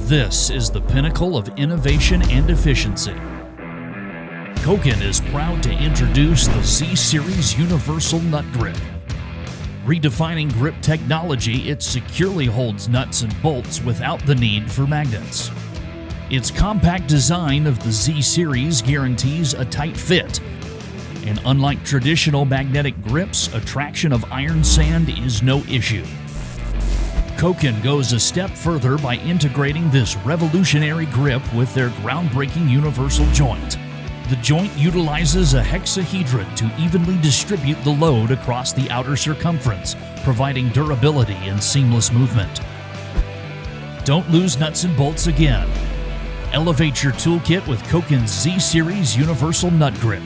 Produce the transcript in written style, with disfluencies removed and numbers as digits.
This is the pinnacle of innovation and efficiency. Koken is proud to introduce the Z-Series Universal Nut Grip. Redefining grip technology, it securely holds nuts and bolts without the need for magnets. Its compact design of the Z-Series guarantees a tight fit. And unlike traditional magnetic grips, attraction of iron sand is no issue. Koken goes a step further by integrating this revolutionary grip with their groundbreaking universal joint. The joint utilizes a hexahedron to evenly distribute the load across the outer circumference, providing durability and seamless movement. Don't lose nuts and bolts again. Elevate your toolkit with Koken's Z-Series Universal Nut Grip.